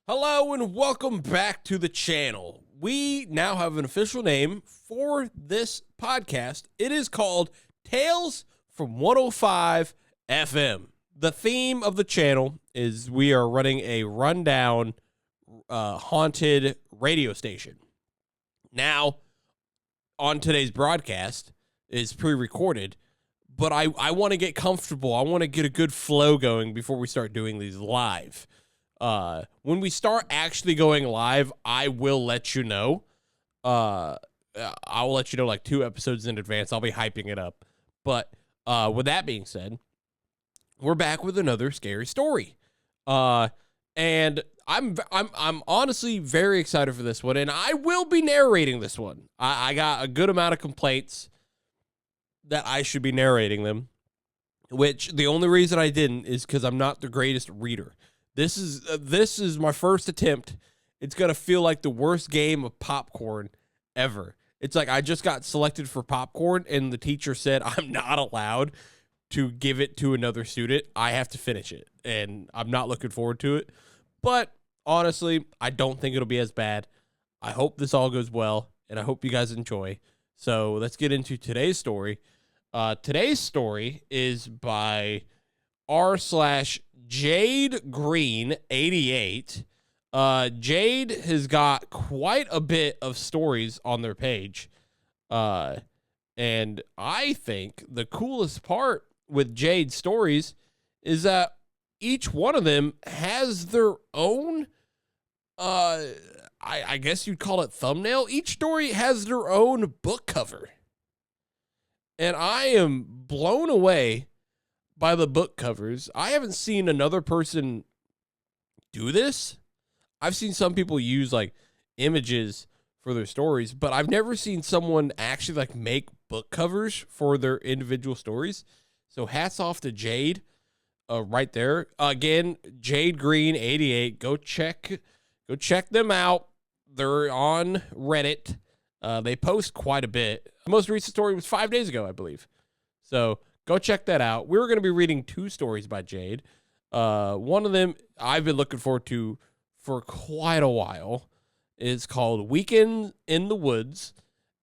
Hello and welcome back to the channel. We now have an official name for this podcast. It is called Tales from 105 FM. The theme of the channel is we are running a rundown haunted radio station. Now, on today's broadcast is pre-recorded, but I want to get comfortable. I want to get a good flow going before we start doing these live. When we start actually going live, I will let you know. I will let you know like 2 episodes in advance. I'll be hyping it up. But with that being said, we're back with another scary story. And I'm honestly very excited for this one, and I will be narrating this one. I got a good amount of complaints that I should be narrating them, which the only reason I didn't is because I'm not the greatest reader. This is my first attempt. It's going to feel like the worst game of popcorn ever. It's like I just got selected for popcorn, and the teacher said I'm not allowed to give it to another student. I have to finish it, and I'm not looking forward to it. But honestly, I don't think it'll be as bad. I hope this all goes well, and I hope you guys enjoy. So let's get into today's story. Today's story is by r/Jade Green 88. Jade has got quite a bit of stories on their page. And I think the coolest part with Jade's stories is that each one of them has their own, I guess you'd call it thumbnail. Each story has their own book cover. And I am blown away by the book covers. I haven't seen another person do this. I've seen some people use like images for their stories, but I've never seen someone actually like make book covers for their individual stories. So hats off to Jade right there. Again, Jade Green 88. Go check them out. They're on Reddit. They post quite a bit. The most recent story was 5 days ago, I believe. So go check that out. We're going to be reading 2 stories by Jade. One of them I've been looking forward to for quite a while. It's called Weekend in the Woods.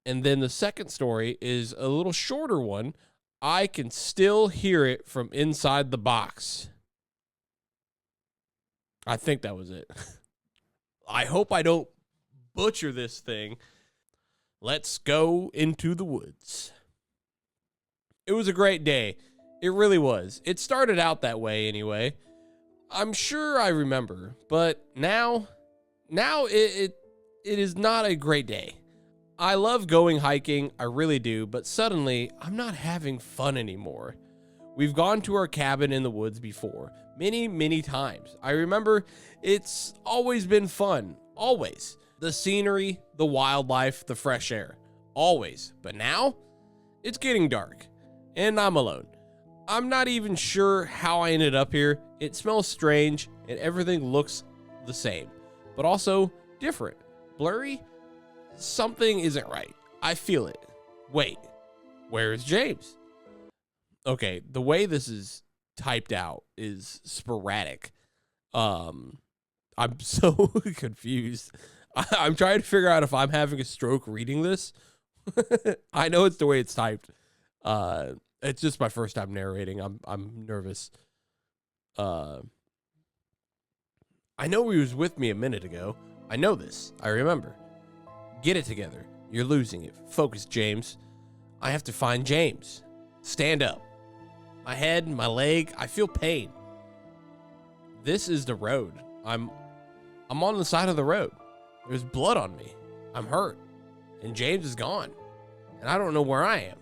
And then the second story is a little shorter one. I Can Still Hear It from Inside the Box. I think that was it. I hope I don't butcher this thing. Let's go into the woods. It was a great day. It really was. It started out that way anyway. I'm sure I remember, but now it is not a great day. I love going hiking, I really do, but suddenly I'm not having fun anymore. We've gone to our cabin in the woods before, many times. I remember it's always been fun, always. The scenery, the wildlife, the fresh air, always. But now it's getting dark. And I'm alone. I'm not even sure how I ended up here. It smells strange, and everything looks the same, but also different. Blurry? Something isn't right. I feel it. Wait, where is James? Okay, the way this is typed out is sporadic. I'm so confused. I'm trying to figure out if I'm having a stroke reading this. I know it's the way it's typed. It's just my first time narrating. I'm nervous. I know he was with me a minute ago. I know this. I remember. Get it together. You're losing it. Focus, James. I have to find James. Stand up. My head, my leg, I feel pain. This is the road. I'm on the side of the road. There's blood on me. I'm hurt. And James is gone. And I don't know where I am.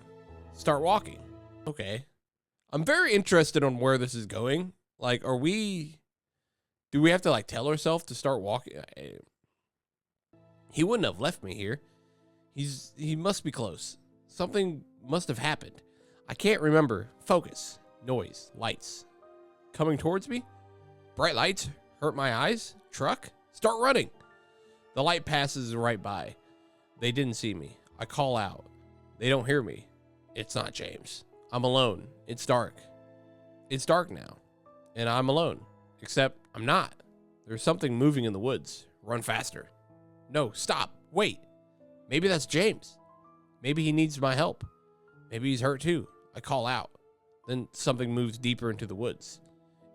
Start walking. Okay. I'm very interested on where this is going. Like, do we have to like tell ourselves to start walking? He wouldn't have left me here. He must be close. Something must have happened. I can't remember. Focus. Noise. Lights. Coming towards me? Bright lights? Hurt my eyes? Truck? Start running. The light passes right by. They didn't see me. I call out. They don't hear me. It's not James. I'm alone. It's dark. It's dark now. And I'm alone. Except I'm not. There's something moving in the woods. Run faster. No, stop. Wait. Maybe that's James. Maybe he needs my help. Maybe he's hurt too. I call out. Then something moves deeper into the woods.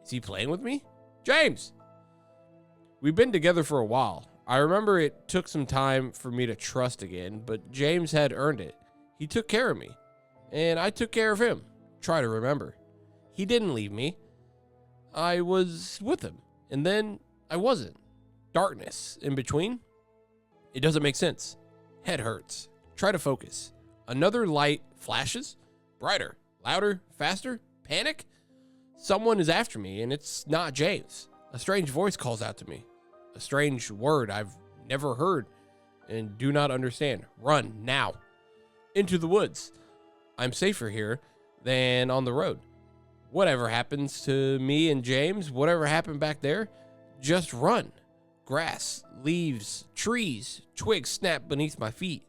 Is he playing with me? James! We've been together for a while. I remember it took some time for me to trust again, but James had earned it. He took care of me, and I took care of him. Try to remember. He didn't leave me. I was with him, and then I wasn't. Darkness in between. It doesn't make sense. Head hurts. Try to focus. Another light flashes. Brighter, louder, faster. Panic. Someone is after me, and it's not James. A strange voice calls out to me. A strange word I've never heard and do not understand. Run now. Into the woods. I'm safer here than on the road. Whatever happens to me and James, whatever happened back there, just run. Grass, leaves, trees, twigs snap beneath my feet.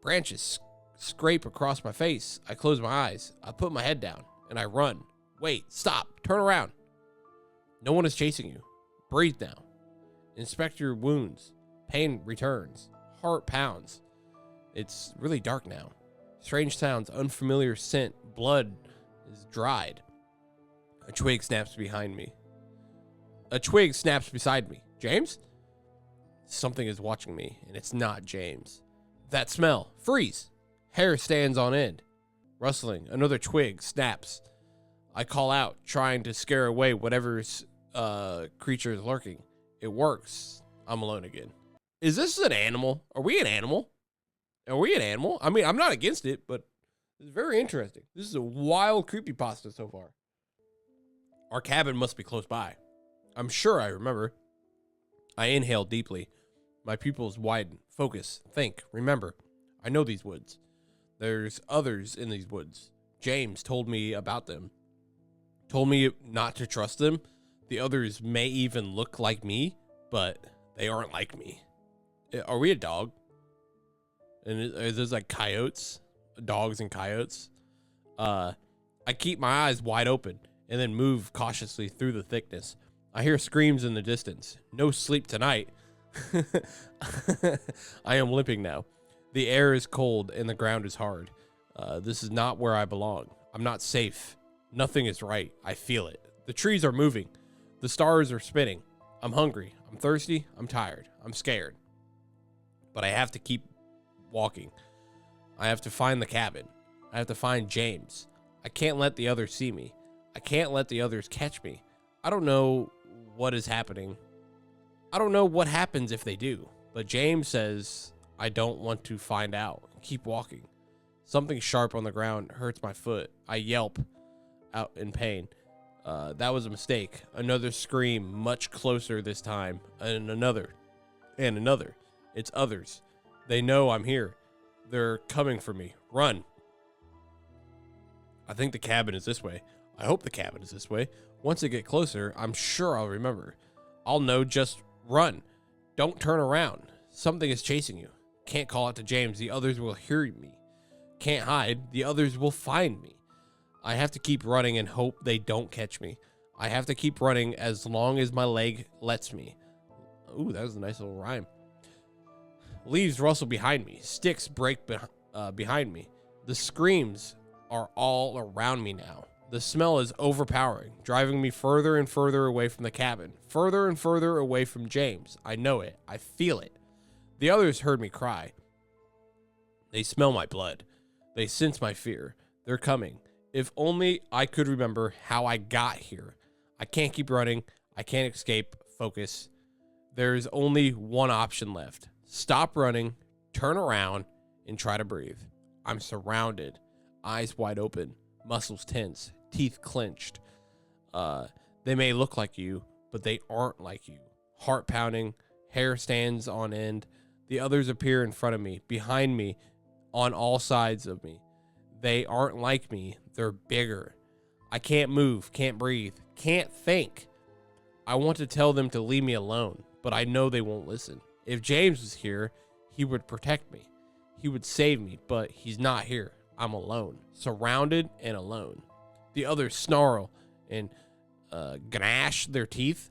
Branches scrape across my face. I close my eyes. I put my head down and I run. Wait, stop, turn around. No one is chasing you. Breathe now. Inspect your wounds. Pain returns. Heart pounds. It's really dark now. Strange sounds, unfamiliar scent. Blood is dried. A twig snaps behind me. A twig snaps beside me. James? Something is watching me, and it's not James. That smell. Freeze. Hair stands on end. Rustling. Another twig snaps. I call out, trying to scare away whatever's creature is lurking. It works. I'm alone again. Is this an animal? Are we an animal? Are we an animal? I mean, I'm not against it, but it's very interesting. This is a wild creepypasta so far. Our cabin must be close by. I'm sure I remember. I inhale deeply. My pupils widen. Focus. Think. Remember. I know these woods. There's others in these woods. James told me about them. Told me not to trust them. The others may even look like me, but they aren't like me. Are we a dog? And is there like coyotes? Dogs and coyotes? I keep my eyes wide open and then move cautiously through the thickness. I hear screams in the distance. No sleep tonight. I am limping now. The air is cold and the ground is hard. This is not where I belong. I'm not safe. Nothing is right. I feel it. The trees are moving. The stars are spinning. I'm hungry. I'm thirsty. I'm tired. I'm scared. But I have to keep walking. I have to find the cabin. I have to find James. I can't let the others see me. I can't let the others catch me. I don't know what is happening. I don't know what happens if they do. But James says I don't want to find out. Keep walking. Something sharp on the ground hurts my foot. I yelp out in pain. That was a mistake. Another scream, much closer this time. And another. And another. It's others. They know I'm here. They're coming for me. Run. I think the cabin is this way. I hope the cabin is this way. Once I get closer, I'm sure I'll remember. I'll know, just run. Don't turn around. Something is chasing you. Can't call out to James. The others will hear me. Can't hide. The others will find me. I have to keep running and hope they don't catch me. I have to keep running as long as my leg lets me. Ooh, that was a nice little rhyme. Leaves rustle behind me. Sticks break behind me. The screams are all around me now. The smell is overpowering, driving me further and further away from the cabin, further and further away from James. I know it. I feel it. The others heard me cry. They smell my blood. They sense my fear. They're coming. If only I could remember how I got here. I can't keep running. I can't escape. Focus. There's only one option left. Stop running, turn around, and try to breathe. I'm surrounded. Eyes wide open. Muscles tense. Teeth clenched. They may look like you, but they aren't like you. Heart pounding. Hair stands on end. The others appear in front of me, behind me, on all sides of me. They aren't like me. They're bigger. I can't move, can't breathe, can't think. I want to tell them to leave me alone, but I know they won't listen. If James was here, he would protect me. He would save me, but he's not here. I'm alone, surrounded and alone. The others snarl and gnash their teeth.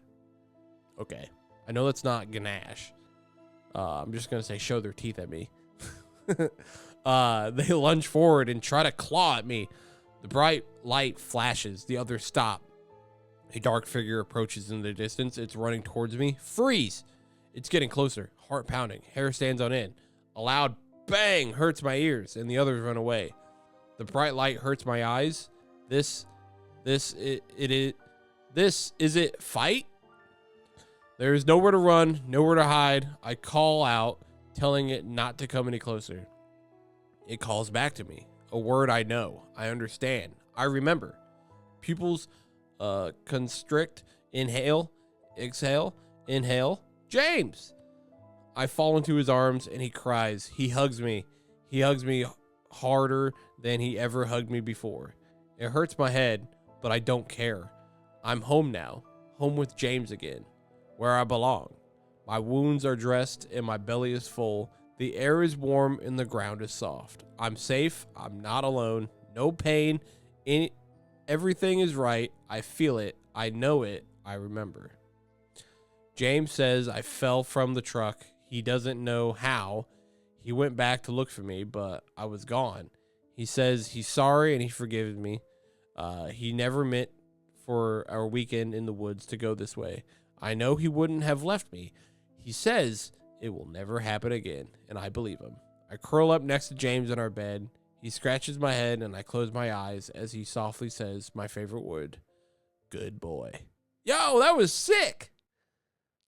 Okay, I know that's not ganache. I'm just going to say show their teeth at me. They lunge forward and try to claw at me. The bright light flashes. The others stop. A dark figure approaches in the distance. It's running towards me. Freeze! It's getting closer. Heart pounding. Hair stands on end. A loud bang hurts my ears, and the others run away. The bright light hurts my eyes. Is it fight? There is nowhere to run, nowhere to hide. I call out, telling it not to come any closer. It calls back to me. A word I know. I understand. I remember. Pupils constrict. Inhale. Exhale. Inhale. James! I fall into his arms and he cries. He hugs me. He hugs me harder than he ever hugged me before. It hurts my head, but I don't care. I'm home now. Home with James again. Where I belong. My wounds are dressed and my belly is full. The air is warm and the ground is soft. I'm safe. I'm not alone. No pain. Everything is right. I feel it. I know it. I remember. James says I fell from the truck. He doesn't know how. He went back to look for me, but I was gone. He says he's sorry and he forgives me. He never meant for our weekend in the woods to go this way. I know he wouldn't have left me. He says it will never happen again, and I believe him. I curl up next to James in our bed. He scratches my head, and I close my eyes as he softly says my favorite word, good boy. Yo, that was sick.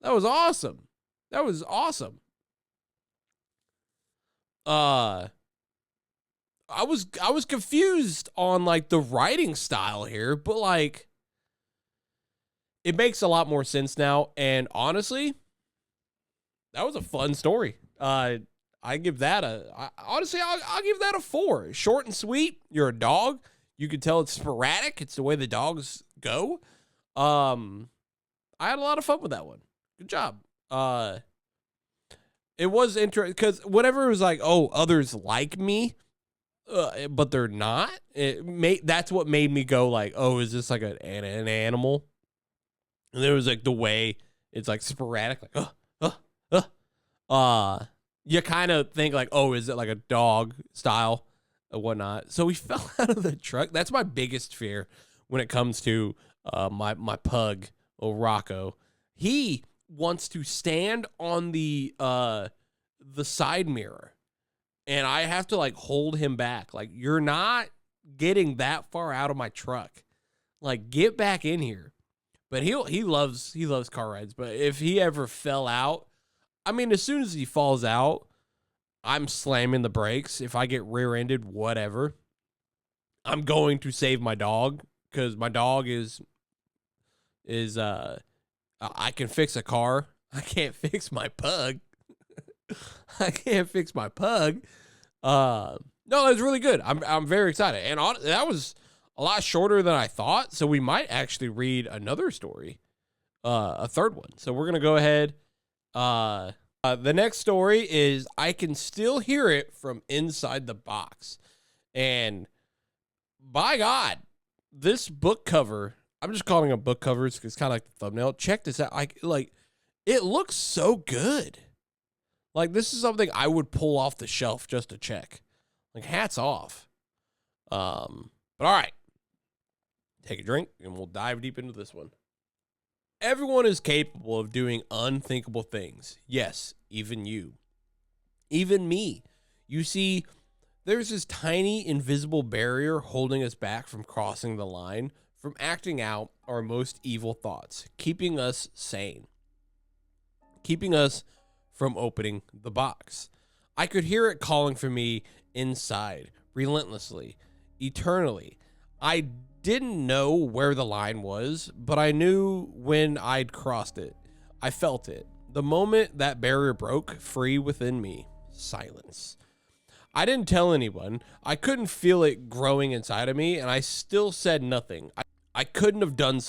That was awesome. That was awesome. I was confused on like the writing style here, but like it makes a lot more sense now. And honestly, that was a fun story. I give that I'll give that a 4. Short and sweet. You're a dog. You can tell it's sporadic. It's the way the dogs go. I had a lot of fun with that one. Good job. It was interesting because whenever it was like, oh, others like me, but they're not. That's what made me go like, oh, is this like an animal? And there was like the way it's like sporadic, like you kind of think like, oh, is it like a dog style or whatnot? So we fell out of the truck. That's my biggest fear when it comes to my pug, Rocco. He wants to stand on the side mirror, and I have to like hold him back. Like, you're not getting that far out of my truck. Like, get back in here. But he loves car rides. But if he ever fell out, I mean, as soon as he falls out, I'm slamming the brakes. If I get rear-ended, whatever. I'm going to save my dog because my dog is I can fix a car. I can't fix my pug. I can't fix my pug. No, it was really good. I'm very excited, and that was a lot shorter than I thought. So we might actually read another story, a third one. So we're gonna go ahead. The next story is I Can Still Hear It from Inside the Box, and by God, this book cover. I'm just calling them book covers because it's kind of like the thumbnail. Check this out. It looks so good. Like, this is something I would pull off the shelf just to check. Like, hats off. But all right. Take a drink, and we'll dive deep into this one. Everyone is capable of doing unthinkable things. Yes, even you. Even me. You see, there's this tiny invisible barrier holding us back from crossing the line, from acting out our most evil thoughts, keeping us sane, keeping us from opening the box. I could hear it calling for me inside, relentlessly, eternally. I didn't know where the line was, but I knew when I'd crossed it. I felt it. The moment that barrier broke free within me, silence. I didn't tell anyone. I couldn't feel it growing inside of me, and I still said nothing. I couldn't have done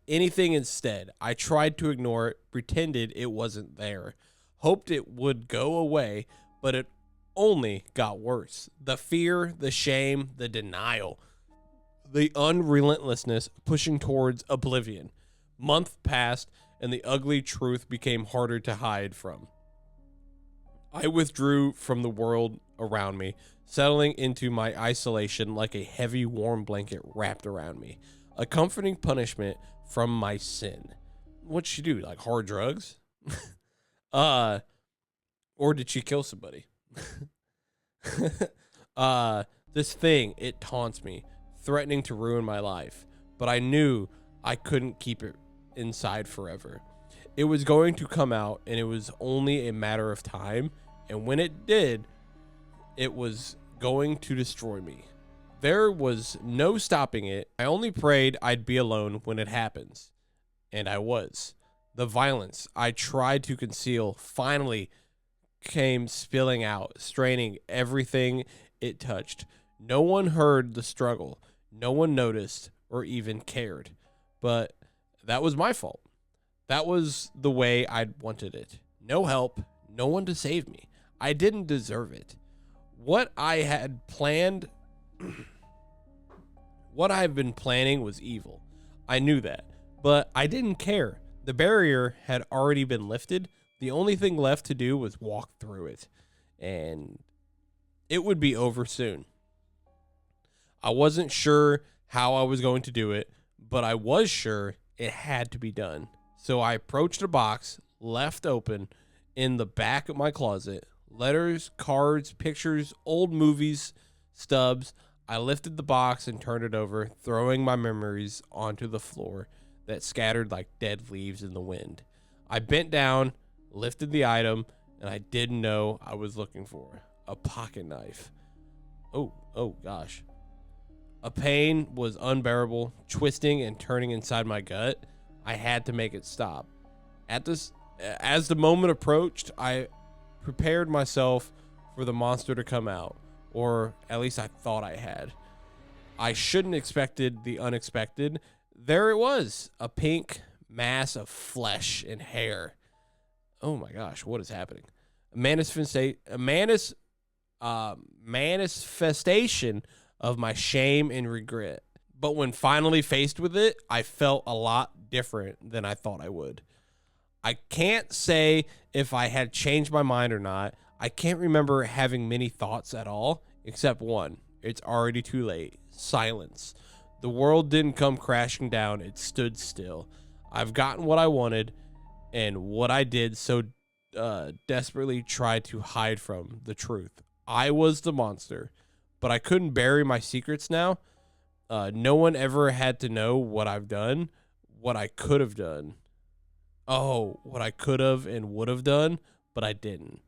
anything instead. I tried to ignore it, pretended it wasn't there, hoped it would go away, but it only got worse. The fear, the shame, the denial, the unrelentlessness pushing towards oblivion. Month passed, and the ugly truth became harder to hide from. I withdrew from the world around me, settling into my isolation like a heavy, warm blanket wrapped around me, a comforting punishment from my sin. What'd she do? Like hard drugs? uh, or did she kill somebody? This thing, it taunts me, threatening to ruin my life, but I knew I couldn't keep it inside forever. It was going to come out, and it was only a matter of time, and when it did, it was going to destroy me. There was no stopping it. I only prayed I'd be alone when it happens, and I was. The violence I tried to conceal finally came spilling out, straining everything it touched. No one heard the struggle. No one noticed or even cared. But that was my fault. That was the way I'd wanted it. No help, no one to save me. I didn't deserve it. What I had planned, what I've been planning was evil. I knew that, but I didn't care. The barrier had already been lifted. The only thing left to do was walk through it, and it would be over soon. I wasn't sure how I was going to do it, but I was sure it had to be done. So I approached a box left open in the back of my closet. Letters, cards, pictures, old movies, stubs. I lifted the box and turned it over, throwing my memories onto the floor that scattered like dead leaves in the wind. I bent down, lifted the item, and I didn't know I was looking for a pocket knife. Oh gosh. A pain was unbearable, twisting and turning inside my gut. I had to make it stop. As the moment approached, I prepared myself for the monster to come out, or at least I thought I had. I shouldn't expected the unexpected. There it was, a pink mass of flesh and hair. Oh my gosh, what is happening? A manifestation of my shame and regret. But when finally faced with it, I felt a lot different than I thought I would. I can't say if I had changed my mind or not. I can't remember having many thoughts at all, except one. It's already too late. Silence. The world didn't come crashing down. It stood still. I've gotten what I wanted, and what I did so desperately tried to hide from the truth. I was the monster, but I couldn't bury my secrets now. No one ever had to know what I've done, what I could have done. Oh, what I could have and would have done, but I didn't.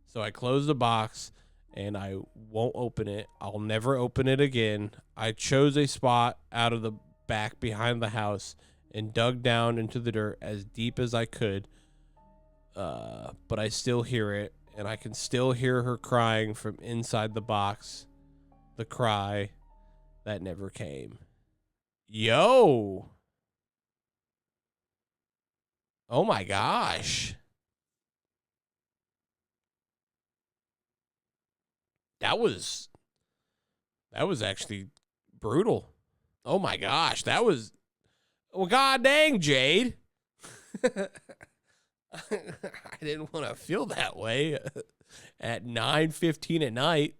So I closed the box, and I won't open it. I'll never open it again. I chose a spot out of the back behind the house and dug down into the dirt as deep as I could. But I still hear it, and I can still hear her crying from inside the box. The cry that never came. Yo! Oh my gosh. That was actually brutal. Oh my gosh, that was, well, god dang, Jade. I didn't want to feel that way at 9:15 at night.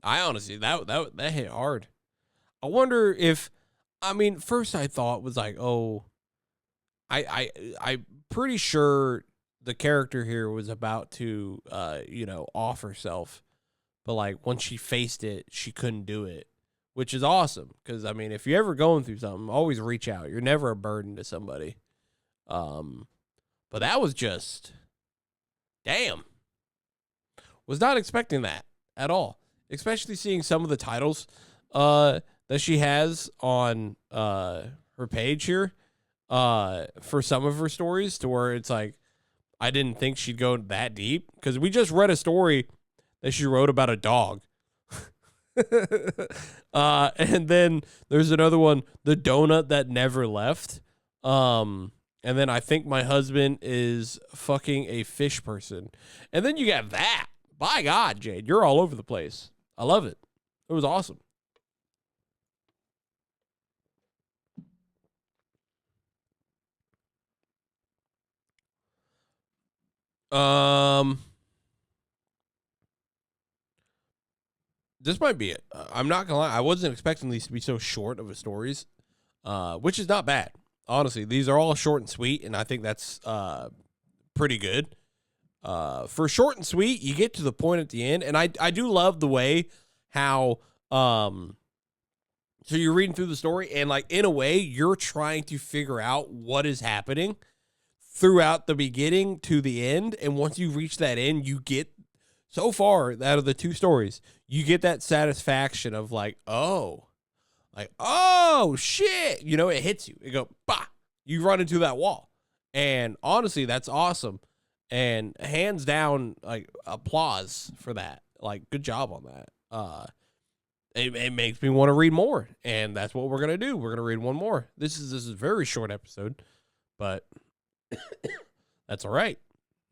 I honestly, that hit hard. I wonder if, I mean, first I thought was like, oh, I'm pretty sure the character here was about to, off herself, but like once she faced it, she couldn't do it, which is awesome. Because I mean, if you're ever going through something, always reach out. You're never a burden to somebody. But that was just, damn. Was not expecting that at all. Especially seeing some of the titles that she has on her page here for some of her stories, to where it's like, I didn't think she'd go that deep, because we just read a story that she wrote about a dog. And then there's another one, The Donut That Never Left. And then I think my husband is fucking a fish person. And then you got that. By God, Jade, you're all over the place. I love it. It was awesome. This might be it. I'm not gonna lie. I wasn't expecting these to be so short of a stories, which is not bad. Honestly, these are all short and sweet, and I think that's pretty good. For short and sweet, you get to the point at the end, and I do love the way how so you're reading through the story, and like in a way, you're trying to figure out what is happening throughout the beginning to the end, and once you reach that end, you get so far out of the two stories, you get that satisfaction of like oh shit, you know, it hits you. It go bah, you run into that wall, and honestly, that's awesome, and hands down, like applause for that. Like, good job on that. It makes me want to read more, and that's what we're gonna do. We're gonna read one more. This is a very short episode, but that's all right.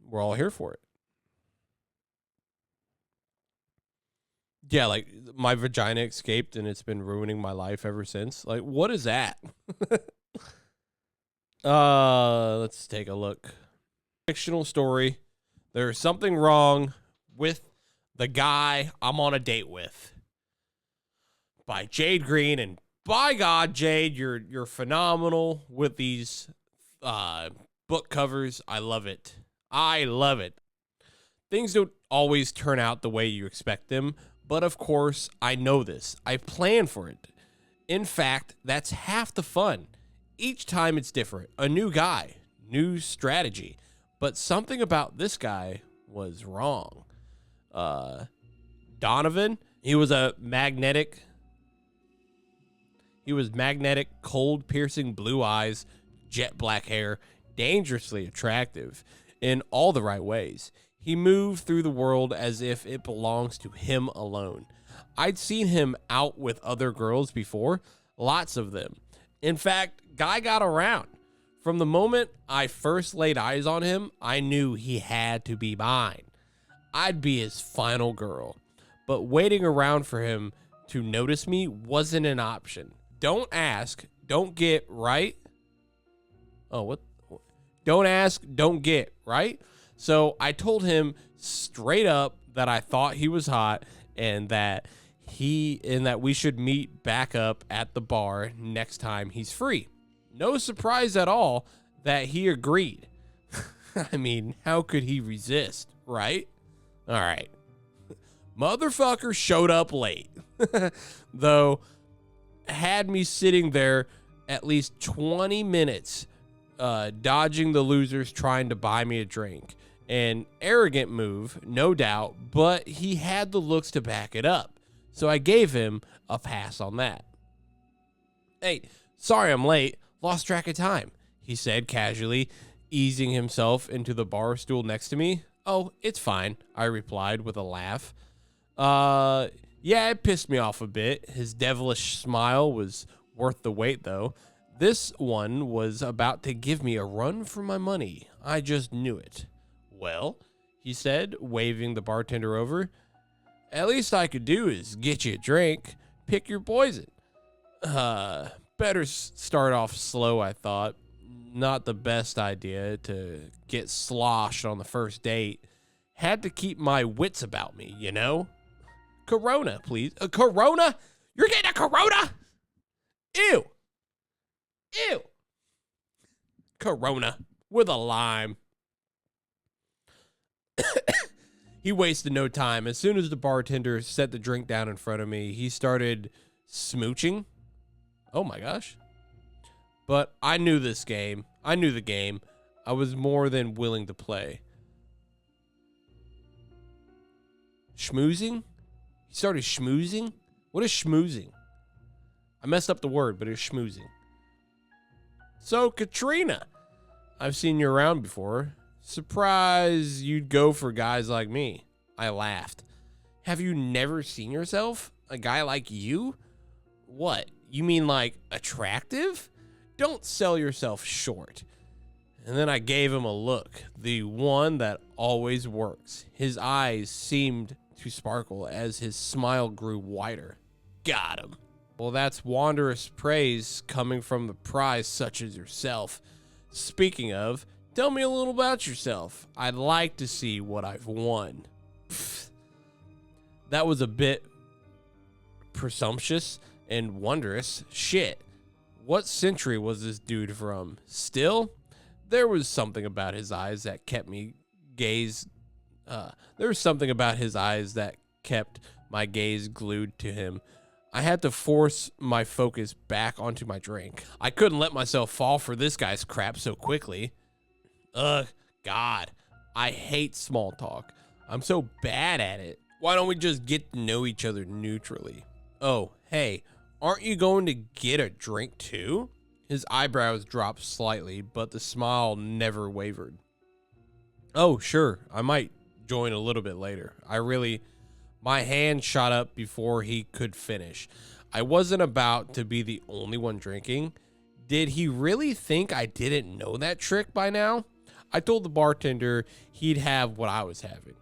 We're all here for it. Yeah, like my vagina escaped, and it's been ruining my life ever since. Like, what is that? Let's take a look. Fictional story. There's something wrong with the guy I'm on a date with. By Jade Green, and by God, Jade, you're phenomenal with these book covers. I love it. I love it. Things don't always turn out the way you expect them, but of course, I know this. I plan for it. In fact, that's half the fun. Each time it's different. A new guy, new strategy. But something about this guy was wrong. Donovan, he was magnetic, cold, piercing blue eyes, jet black hair, dangerously attractive in all the right ways. He moved through the world as if it belongs to him alone. I'd seen him out with other girls before, lots of them. In fact, guy got around. From the moment I first laid eyes on him, I knew he had to be mine. I'd be his final girl. But waiting around for him to notice me wasn't an option. Don't ask, don't get, right? Oh, what? Don't ask, don't get, right? So I told him straight up that I thought he was hot, and that we should meet back up at the bar next time he's free. No surprise at all that he agreed. I mean, how could he resist, right? All right. Motherfucker showed up late. Though, had me sitting there at least 20 minutes dodging the losers trying to buy me a drink. An arrogant move, no doubt, but he had the looks to back it up. So I gave him a pass on that. Hey, sorry I'm late. Lost track of time, he said casually, easing himself into the bar stool next to me. Oh, it's fine, I replied with a laugh. Yeah, it pissed me off a bit. His devilish smile was worth the wait, though. This one was about to give me a run for my money. I just knew it. Well, he said, waving the bartender over, at least I could do is get you a drink. Pick your poison. Better start off slow, I thought. Not the best idea to get sloshed on the first date. Had to keep my wits about me, you know? Corona, please. A Corona? You're getting a Corona? Ew. Ew. Corona with a lime. He wasted no time. As soon as the bartender set the drink down in front of me, he started smooching. Oh my gosh. But I knew this game. I knew the game. I was more than willing to play. Schmoozing? He started schmoozing? What is schmoozing? I messed up the word, but it's schmoozing. So, Katrina, I've seen you around before. Surprised you'd go for guys like me. I laughed. Have you never seen yourself? A guy like you? What? You mean like attractive? Don't sell yourself short. And then I gave him a look, the one that always works. His eyes seemed to sparkle as his smile grew wider. Got him. Well, that's wondrous praise coming from the prize such as yourself. Speaking of, Tell me a little about yourself. I'd like to see what I've won. Pfft. That was a bit presumptuous and wondrous. Shit. What century was this dude from? Still, there was something about his eyes that kept me gaze. There was something about his eyes that kept my gaze glued to him. I had to force my focus back onto my drink. I couldn't let myself fall for this guy's crap so quickly. God, I hate small talk. I'm so bad at it. Why don't we just get to know each other neutrally? Oh, hey, aren't you going to get a drink too? His eyebrows dropped slightly, but the smile never wavered. Oh, sure, I might join a little bit later. My hand shot up before he could finish. I wasn't about to be the only one drinking. Did he really think I didn't know that trick by now? I told the bartender he'd have what I was having.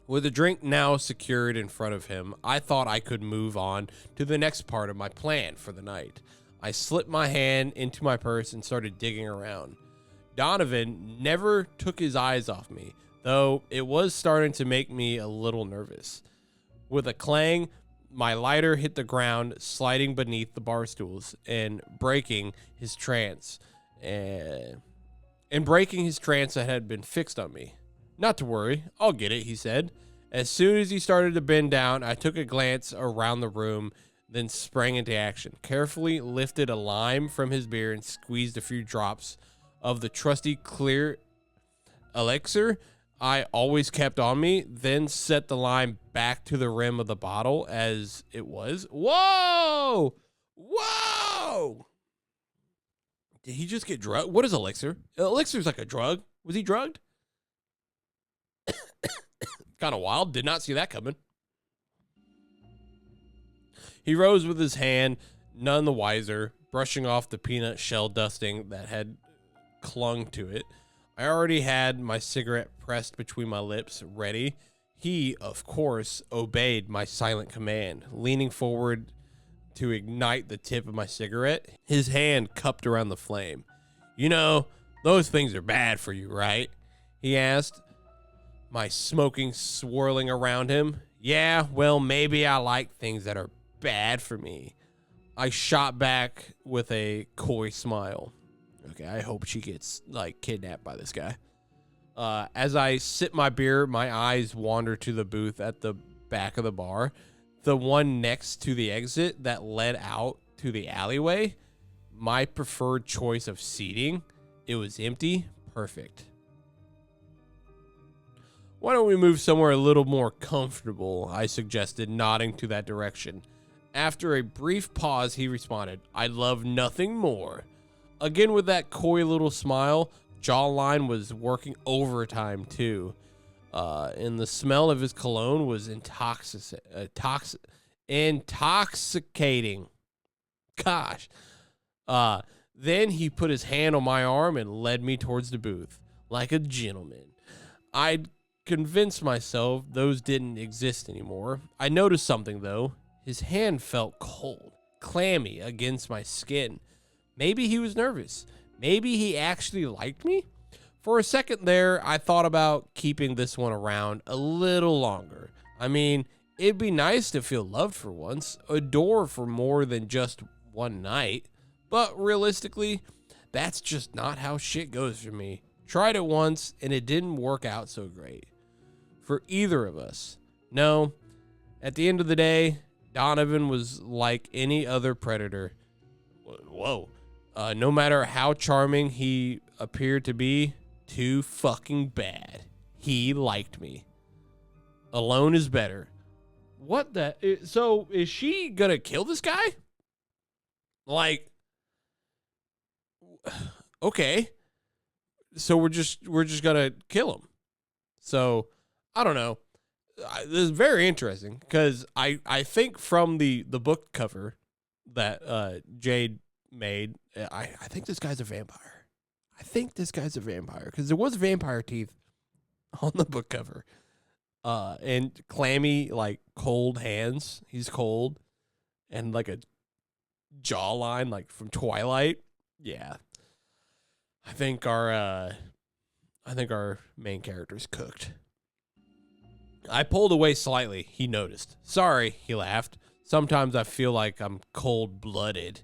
With a drink now secured in front of him, I thought I could move on to the next part of my plan for the night. I slipped my hand into my purse and started digging around. Donovan never took his eyes off me, though it was starting to make me a little nervous. With a clang, my lighter hit the ground, sliding beneath the bar stools and breaking his trance. That had been fixed on me. Not to worry, I'll get it, he said. As soon as he started to bend down, I took a glance around the room, then sprang into action. Carefully lifted a lime from his beer and squeezed a few drops of the trusty clear elixir I always kept on me, then set the lime back to the rim of the bottle as it was. Whoa! Whoa! Did he just get drugged? What is elixir? Elixir's like a drug. Was he drugged? Kind of wild. Did not see that coming. He rose with his hand, none the wiser, brushing off the peanut shell dusting that had clung to it. I already had my cigarette pressed between my lips, ready. He, of course, obeyed my silent command, leaning forward to ignite the tip of my cigarette, his hand cupped around the flame. You know, those things are bad for you, right? He asked, my smoking swirling around him. Yeah, well, maybe I like things that are bad for me. I shot back with a coy smile. Okay, I hope she gets, kidnapped by this guy. As I sip my beer, my eyes wander to the booth at the back of the bar, the one next to the exit that led out to the alleyway. My preferred choice of seating. It was empty. Perfect. Why don't we move somewhere a little more comfortable, I suggested, nodding to that direction. After a brief pause, he responded, I'd love nothing more. Again with that coy little smile, jawline was working overtime too. And the smell of his cologne was intoxicating. Gosh. Then he put his hand on my arm and led me towards the booth, like a gentleman. I'd convinced myself those didn't exist anymore. I noticed something, though. His hand felt cold, clammy against my skin. Maybe he was nervous. Maybe he actually liked me. For a second there, I thought about keeping this one around a little longer. I mean, it'd be nice to feel loved for once, adored for more than just one night. But realistically, that's just not how shit goes for me. Tried it once, and it didn't work out so great. For either of us. No, at the end of the day, Donovan was like any other predator. Whoa. No matter how charming he appeared to be, too fucking bad. He liked me. Alone is better. What the? So is she gonna kill this guy? Okay. So we're just gonna kill him. So I don't know. This is very interesting because I think from the book cover that Jade made, I think this guy's a vampire. I think this guy's a vampire because there was vampire teeth on the book cover. And clammy, cold hands. He's cold. And a jawline from Twilight. Yeah. I think our main character's cooked. I pulled away slightly. He noticed. Sorry, he laughed. Sometimes I feel like I'm cold-blooded.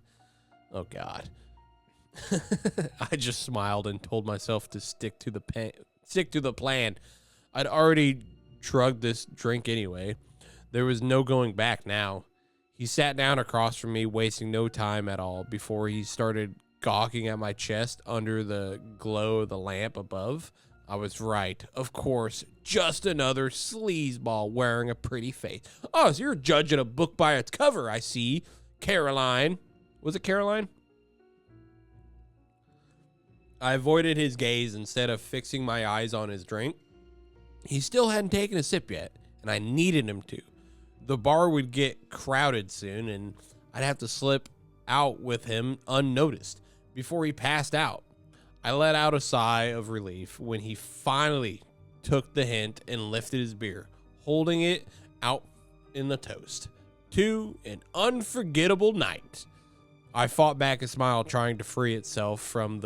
Oh, God. I just smiled and told myself to stick to the plan. I'd already drugged this drink anyway. There was no going back now. He sat down across from me, wasting no time at all, before he started gawking at my chest under the glow of the lamp above. I was right. Of course, just another sleazeball wearing a pretty face. Oh, so you're judging a book by its cover, I see. Caroline. Was it Caroline? I avoided his gaze instead of fixing my eyes on his drink. He still hadn't taken a sip yet, and I needed him to. The bar would get crowded soon, and I'd have to slip out with him unnoticed before he passed out. I let out a sigh of relief when he finally took the hint and lifted his beer, holding it out in the toast. To an unforgettable night. I fought back a smile, trying to free itself from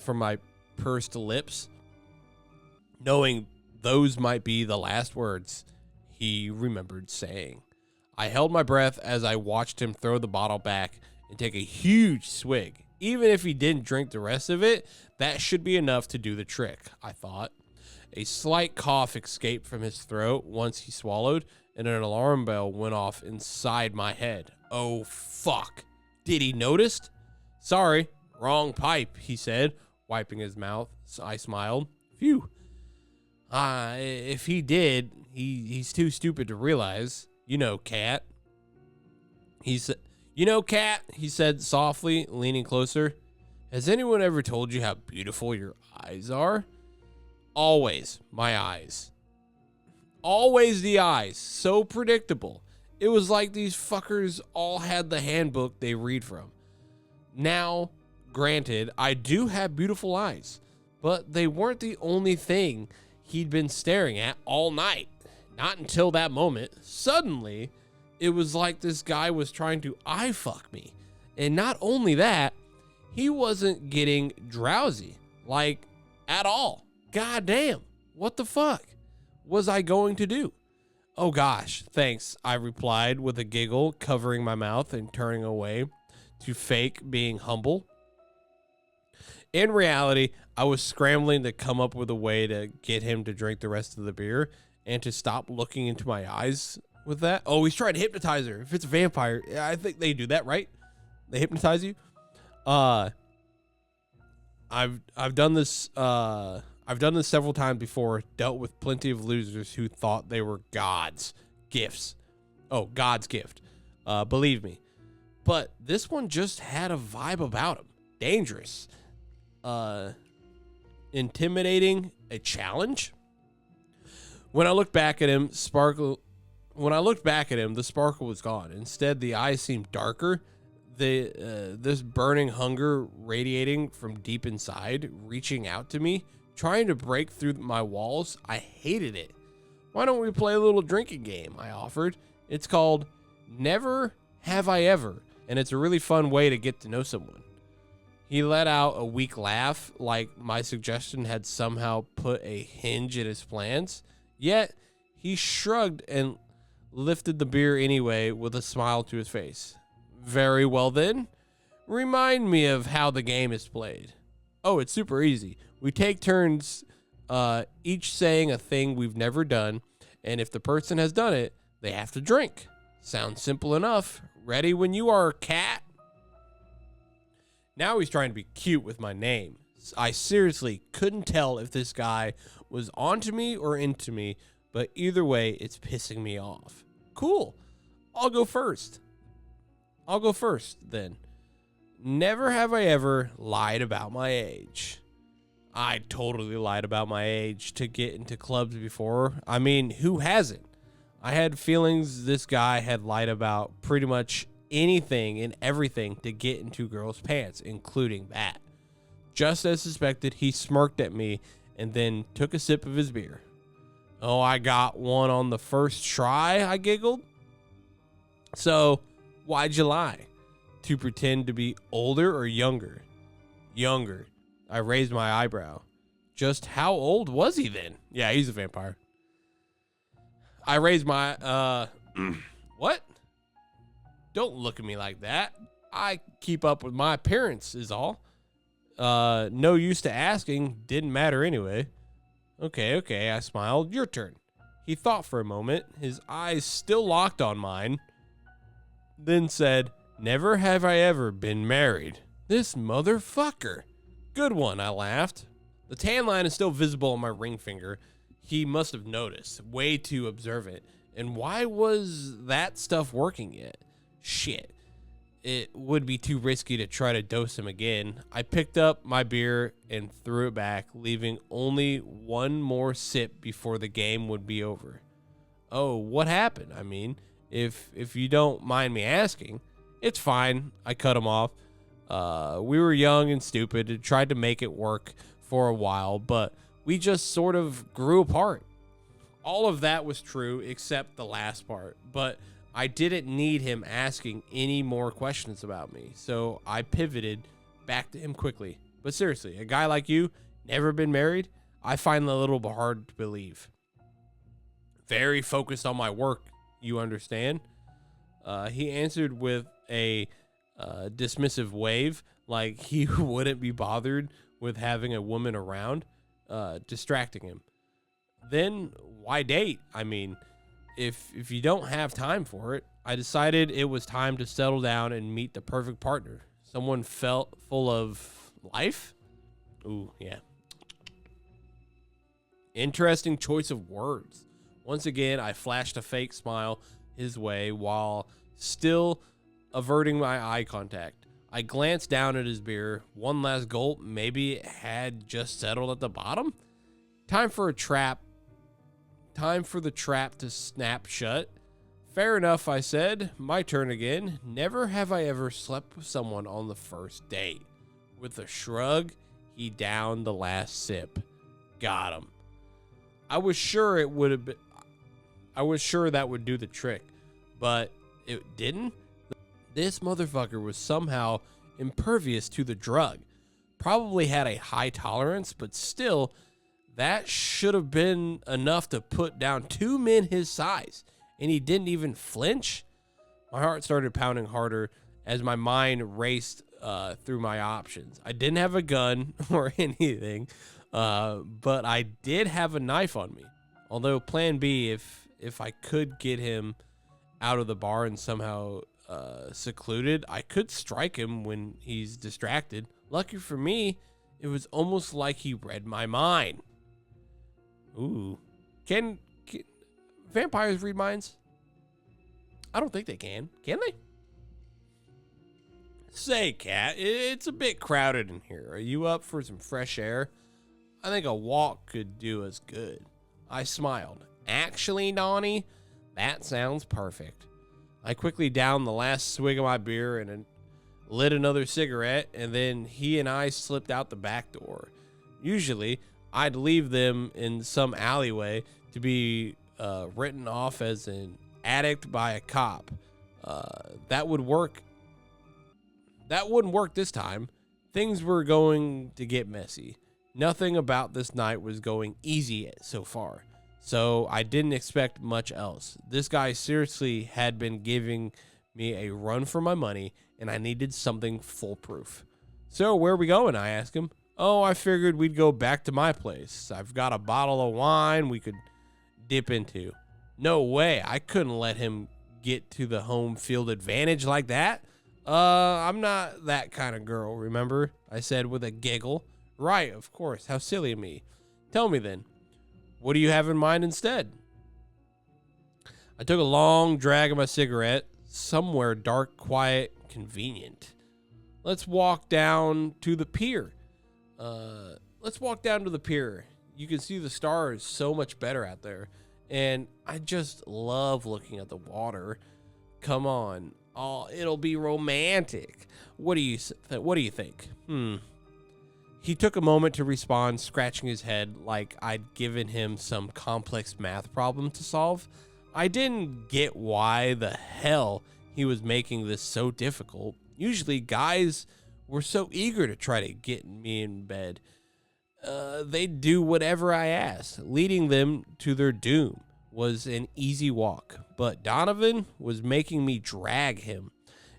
my pursed lips, knowing those might be the last words he remembered saying. I held my breath as I watched him throw the bottle back and take a huge swig. Even if he didn't drink the rest of it, that should be enough to do the trick, I thought. A slight cough escaped from his throat once he swallowed, and an alarm bell went off inside my head. Oh, fuck. Did he notice? Sorry, wrong pipe, he said, wiping his mouth. I smiled. Phew. If he did, he's too stupid to realize. You know, Cat. Cat, he said softly, leaning closer. Has anyone ever told you how beautiful your eyes are? Always my eyes. Always the eyes. So predictable. It was like these fuckers all had the handbook they read from. Now, granted, I do have beautiful eyes, but they weren't the only thing he'd been staring at all night. Not until that moment. Suddenly, it was like this guy was trying to eye fuck me. And not only that, he wasn't getting drowsy. Like, at all. God damn. What the fuck was I going to do? Oh gosh, thanks, I replied with a giggle, covering my mouth and turning away to fake being humble. In reality, I was scrambling to come up with a way to get him to drink the rest of the beer and to stop looking into my eyes with that. Oh, he's trying to hypnotize her. If it's a vampire, I think they do that, right? They hypnotize you. I've done this. I've done this several times before. Dealt with plenty of losers who thought they were God's gifts. Oh, God's gift. Believe me. But this one just had a vibe about him. Dangerous. Intimidating. A challenge. When I looked back at him, the sparkle was gone. Instead, the eyes seemed darker. This burning hunger radiating from deep inside, reaching out to me, trying to break through my walls. I hated it. Why don't we play a little drinking game? I offered. It's called Never Have I Ever, and it's a really fun way to get to know someone. He let out a weak laugh, like my suggestion had somehow put a hinge in his plans. Yet, he shrugged and lifted the beer anyway with a smile to his face. Very well then. Remind me of how the game is played. Oh, it's super easy. We take turns, each saying a thing we've never done, and if the person has done it, they have to drink. Sounds simple enough. Ready when you are, Cat? Now he's trying to be cute with my name. I seriously couldn't tell if this guy was onto me or into me, but either way, it's pissing me off. Cool. I'll go first then. Never have I ever lied about my age. I totally lied about my age to get into clubs before. I mean, who hasn't? I had feelings this guy had lied about pretty much anything and everything to get into girls' pants, including that. Just as suspected, he smirked at me and then took a sip of his beer. Oh, I got one on the first try, I giggled. So, why'd you lie? To pretend to be older or younger? Younger. I raised my eyebrow. Just how old was he then? Yeah, he's a vampire. I raised my, what? Don't look at me like that. I keep up with my appearance is all. No use to asking. Didn't matter anyway. Okay, I smiled. Your turn. He thought for a moment, his eyes still locked on mine, then said, never have I ever been married. This motherfucker. Good one, I laughed. The tan line is still visible on my ring finger. He must have noticed. Way too observant. And why was that stuff working yet? Shit. It would be too risky to try to dose him again. I picked up my beer and threw it back, leaving only one more sip before the game would be over. Oh, what happened? I mean, if you don't mind me asking. It's fine. I cut him off. We were young and stupid and tried to make it work for a while, but we just sort of grew apart. All of that was true except the last part, but I didn't need him asking any more questions about me, so I pivoted back to him quickly. But seriously, a guy like you, never been married? I find that a little hard to believe. Very focused on my work, you understand? He answered with a dismissive wave, like he wouldn't be bothered with having a woman around, distracting him. Then why date? I mean, if you don't have time for it, I decided it was time to settle down and meet the perfect partner. Someone felt full of life? Ooh, yeah. Interesting choice of words. Once again, I flashed a fake smile his way while still averting my eye contact. I glanced down at his beer. One last gulp. Maybe it had just settled at the bottom. Time for the trap to snap shut. Fair enough, I said. My turn again. Never have I ever slept with someone on the first date. With a shrug, he downed the last sip. Got him. I was sure that would do the trick, but it didn't. This motherfucker was somehow impervious to the drug. Probably had a high tolerance, but still, that should have been enough to put down two men his size, and he didn't even flinch. My heart started pounding harder as my mind raced through my options. I didn't have a gun or anything, but I did have a knife on me. Although plan B, if I could get him out of the bar and somehow secluded, I could strike him when he's distracted. Lucky for me, it was almost like he read my mind. Ooh. Can vampires read minds? I don't think they can. Can they? Say, Cat, it's a bit crowded in here. Are you up for some fresh air? I think a walk could do us good. I smiled. Actually, Donnie, that sounds perfect. I quickly downed the last swig of my beer and lit another cigarette, and then he and I slipped out the back door. Usually, I'd leave them in some alleyway to be written off as an addict by a cop. That would work. That wouldn't work this time. Things were going to get messy. Nothing about this night was going easy so far, so I didn't expect much else. This guy seriously had been giving me a run for my money, and I needed something foolproof. So where are we going? I asked him. Oh, I figured we'd go back to my place. I've got a bottle of wine we could dip into. No way. I couldn't let him get to the home field advantage like that. I'm not that kind of girl, remember? I said with a giggle. Right, of course. How silly of me. Tell me then, what do you have in mind instead? I took a long drag of my cigarette. Somewhere dark, quiet, convenient. Let's walk down to the pier. You can see the stars so much better out there. And I just love looking at the water. Come on. Oh, it'll be romantic. What do you think? He took a moment to respond, scratching his head like I'd given him some complex math problem to solve. I didn't get why the hell he was making this so difficult. Usually guys were so eager to try to get me in bed. They'd do whatever I asked. Leading them to their doom was an easy walk, but Donovan was making me drag him,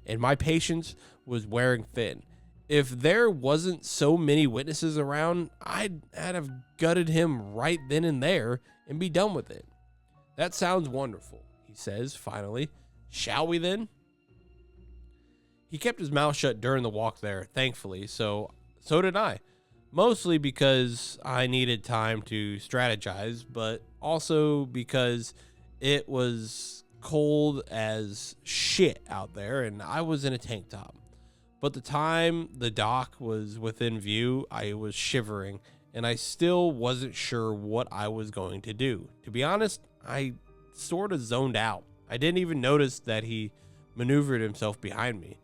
and my patience was wearing thin. If there wasn't so many witnesses around, I'd have gutted him right then and there and be done with it. That sounds wonderful, he says finally. Shall we then? He kept his mouth shut during the walk there, thankfully, so did I. Mostly because I needed time to strategize, but also because it was cold as shit out there and I was in a tank top. But the time the dock was within view, I was shivering and I still wasn't sure what I was going to do. To be honest, I sort of zoned out. I didn't even notice that he maneuvered himself behind me.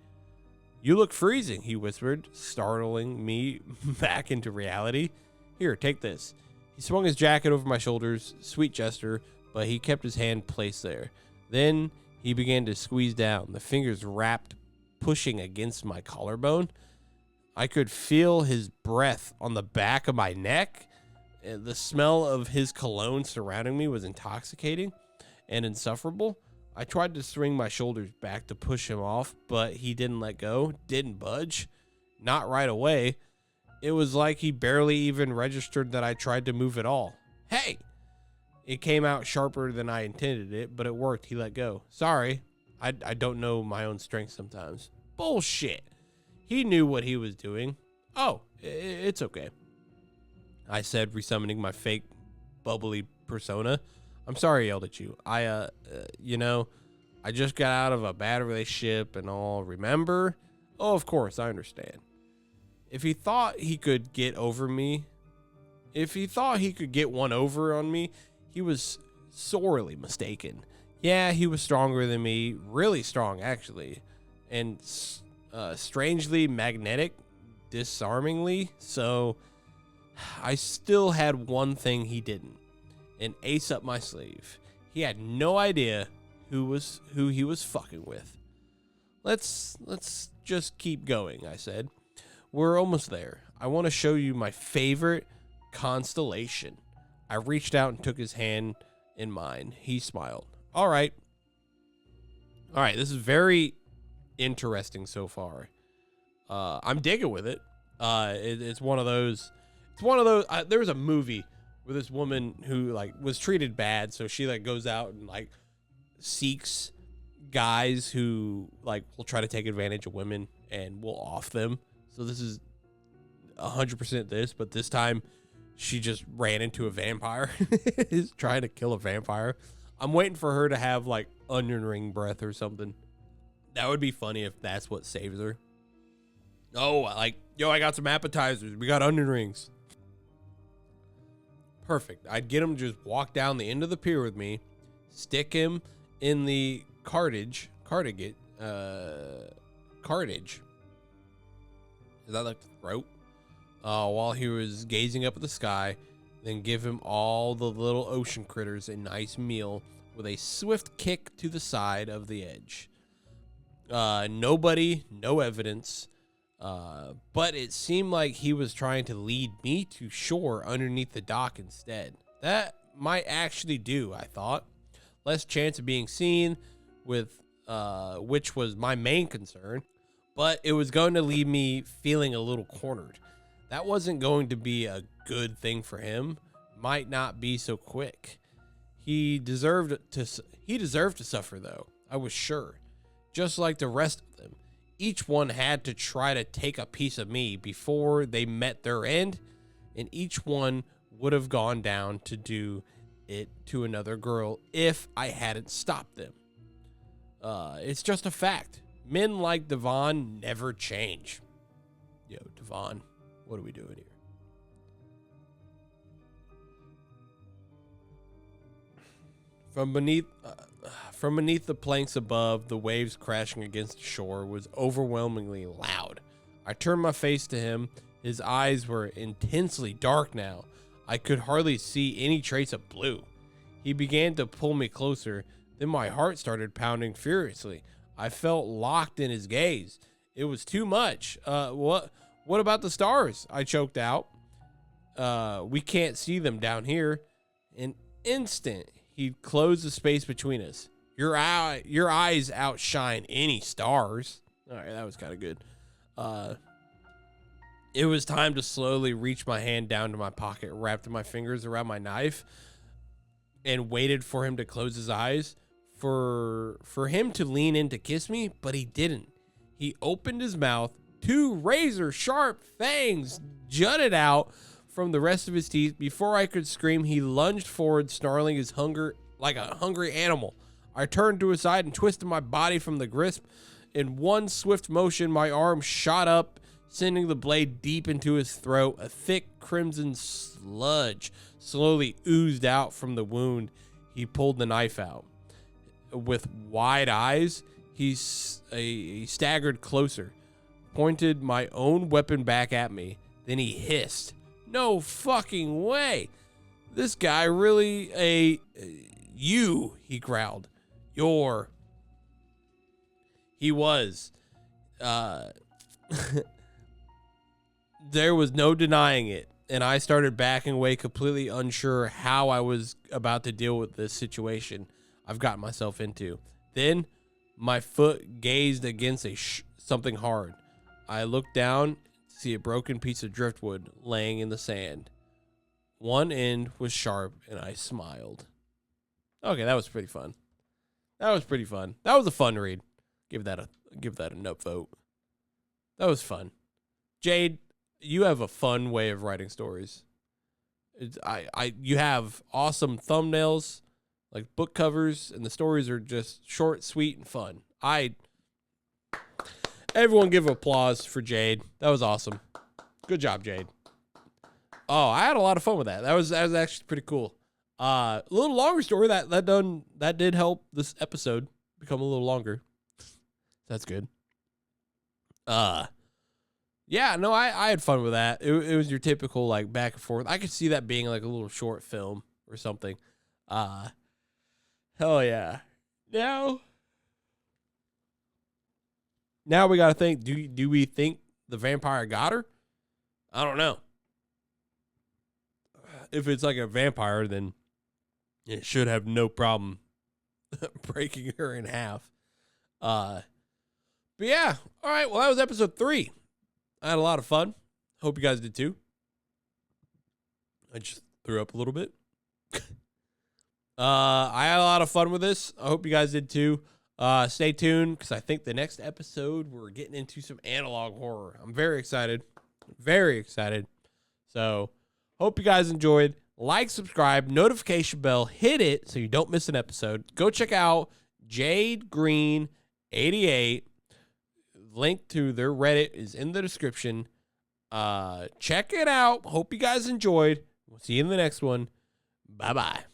You look freezing, he whispered, startling me back into reality. Here, take this. He swung his jacket over my shoulders, sweet gesture, but he kept his hand placed there. Then he began to squeeze down, the fingers wrapped, pushing against my collarbone. I could feel his breath on the back of my neck. The smell of his cologne surrounding me was intoxicating and insufferable. I tried to swing my shoulders back to push him off, but he didn't let go, didn't budge. Not right away. It was like he barely even registered that I tried to move at all. Hey! It came out sharper than I intended it, but it worked. He let go. Sorry. I don't know my own strength sometimes. Bullshit. He knew what he was doing. Oh, it's okay, I said, resummoning my fake bubbly persona. I'm sorry I yelled at you. I just got out of a bad relationship and all. Remember? Oh, of course, I understand. If he thought he could get one over on me, he was sorely mistaken. Yeah, he was stronger than me, really strong, actually, and strangely magnetic, disarmingly, so I still had one thing he didn't. An ace up my sleeve. He had no idea who he was fucking with. Let's just keep going, I said. We're almost there. I want to show you my favorite constellation. I reached out and took his hand in mine. He smiled. All right, this is very interesting so far. I'm digging with it. It's one of those. There was a movie where this woman who was treated bad, so she goes out and seeks guys who will try to take advantage of women and will off them. So this is 100% this, but this time she just ran into a vampire. Is trying to kill a vampire. I'm waiting for her to have onion ring breath or something. That would be funny if that's what saves her. Oh, I got some appetizers. We got onion rings. Perfect. I'd get him to just walk down the end of the pier with me, stick him in the cartage. Is that the throat? While he was gazing up at the sky, then give him all the little ocean critters a nice meal with a swift kick to the side of the edge. Nobody, no evidence, but it seemed like he was trying to lead me to shore underneath the dock instead. That might actually do, I thought. Less chance of being seen, which was my main concern, but it was going to leave me feeling a little cornered. That wasn't going to be a good thing for him. Might not be so quick. He deserved to suffer, though. I was sure. Just like the rest of them. Each one had to try to take a piece of me before they met their end, and each one would have gone down to do it to another girl if I hadn't stopped them. It's just a fact. Men like Devon never change. Yo, Devon, what are we doing here? From beneath the planks above, the waves crashing against the shore was overwhelmingly loud. I turned my face to him. His eyes were intensely dark now. I could hardly see any trace of blue. He began to pull me closer. Then my heart started pounding furiously. I felt locked in his gaze. It was too much. What about the stars? I choked out. We can't see them down here. An instant, he closed the space between us. Your eyes outshine any stars. All right, that was kind of good. It was time to slowly reach my hand down to my pocket, wrapped my fingers around my knife, and waited for him to close his eyes, for him to lean in to kiss me, but he didn't. He opened his mouth. 2 razor-sharp fangs jutted out from the rest of his teeth. Before I could scream, he lunged forward, snarling his hunger like a hungry animal. I turned to his side and twisted my body from the grasp. In one swift motion, my arm shot up, sending the blade deep into his throat. A thick crimson sludge slowly oozed out from the wound. He pulled the knife out. With wide eyes, he staggered closer, pointed my own weapon back at me. Then he hissed, "No fucking way! This guy really you," he growled. He was. There was no denying it, and I started backing away, completely unsure how I was about to deal with this situation I've gotten myself into. Then my foot gazed against something hard. I looked down to see a broken piece of driftwood laying in the sand. One end was sharp, and I smiled. Okay, that was pretty fun. That was a fun read. Give that a nut vote. That was fun. Jade, you have a fun way of writing stories. You have awesome thumbnails, like book covers, and the stories are just short, sweet, and fun. Everyone give applause for Jade. That was awesome. Good job, Jade. Oh, I had a lot of fun with that. That was actually pretty cool. A little longer story that did help this episode become a little longer. That's good. Yeah, no, I had fun with that. It was your typical like back and forth. I could see that being like a little short film or something. Hell yeah. Now we gotta think. Do we think the vampire got her? I don't know. If it's like a vampire, then it should have no problem breaking her in half. But yeah. All right. Well, that was episode 3. I had a lot of fun. Hope you guys did too. I just threw up a little bit. I had a lot of fun with this. I hope you guys did too. Stay tuned because I think the next episode we're getting into some analog horror. I'm very excited. Very excited. So hope you guys enjoyed. Like, subscribe, notification bell, hit it so you don't miss an episode. Go check out Jade Green 88. Link to their Reddit is in the description. Check it out. Hope you guys enjoyed. We'll see you in the next one. Bye-bye.